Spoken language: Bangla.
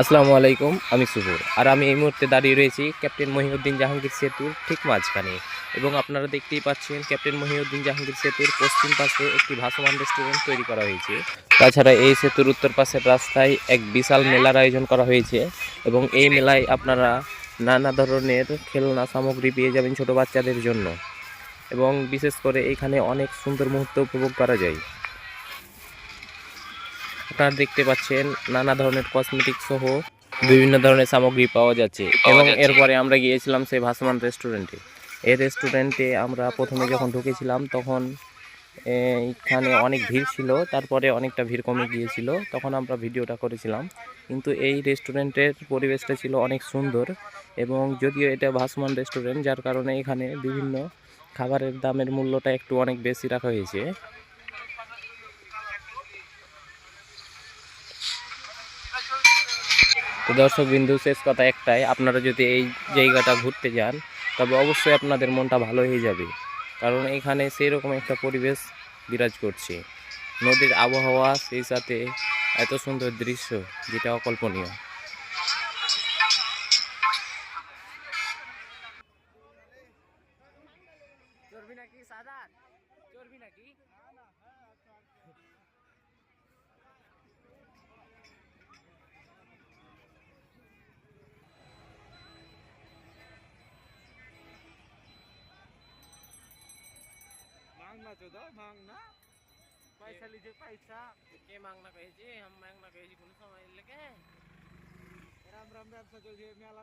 আসসালামু আলাইকুম, আমি সুবুর। আর আমি এই মুহূর্তে দাঁড়িয়ে রয়েছি ক্যাপ্টেন মহিউদ্দিন জাহাঙ্গীর সেতুর ঠিক মাঝখানে। এবং আপনারা দেখতেই পাচ্ছেন ক্যাপ্টেন মহিউদ্দিন জাহাঙ্গীর সেতুর পশ্চিম পাশে একটি ভাসমান রেস্টুরেন্ট তৈরি করা হয়েছে। তাছাড়া এই সেতুর উত্তর পাশের রাস্তায় এক বিশাল মেলার আয়োজন করা হয়েছে এবং এই মেলায় আপনারা নানা ধরনের খেলনা সামগ্রী পেয়ে যাবেন ছোট বাচ্চাদের জন্য। এবং বিশেষ করে এখানে অনেক সুন্দর মুহূর্ত উপভোগ করা যায়। আপনারা দেখতে পাচ্ছেন নানা ধরনের কসমেটিক সহ বিভিন্ন ধরনের সামগ্রী পাওয়া যাচ্ছে। এবং এরপরে আমরা গিয়েছিলাম সেই ভাসমান রেস্টুরেন্টে। এই রেস্টুরেন্টে আমরা প্রথমে যখন ঢুকেছিলাম তখন এখানে অনেক ভিড় ছিল, তারপরে অনেকটা ভিড় কমে গিয়েছিল, তখন আমরা ভিডিওটা করেছিলাম। কিন্তু এই রেস্টুরেন্টের পরিবেশটা ছিল অনেক সুন্দর। এবং যদিও এটা ভাসমান রেস্টুরেন্ট, যার কারণে এখানে বিভিন্ন খাবারের দামের মূল্যটা একটু অনেক বেশি রাখা হয়েছে। তো দর্শক বিন্দু, শেষ কথা একটাই, আপনারা যদি এই জায়গাটা ঘুরতে যান তবে অবশ্যই আপনাদের মনটা ভালো হয়ে যাবে। কারণ এখানে সেই রকম একটা পরিবেশ বিরাজ করছে, নদীর আবহাওয়া, সেই সাথে এত সুন্দর দৃশ্য যেটা অকল্পনীয়। চর্বি নাকি সাদা? চর্বি নাকি? मांगना तो दो मांगना पैसा लीजिए पैसा কে মাংনা কয়েছি? আমি মাংনা কয়েছি কোনো সময় লেগে? राम राम व्यवसा जो मेला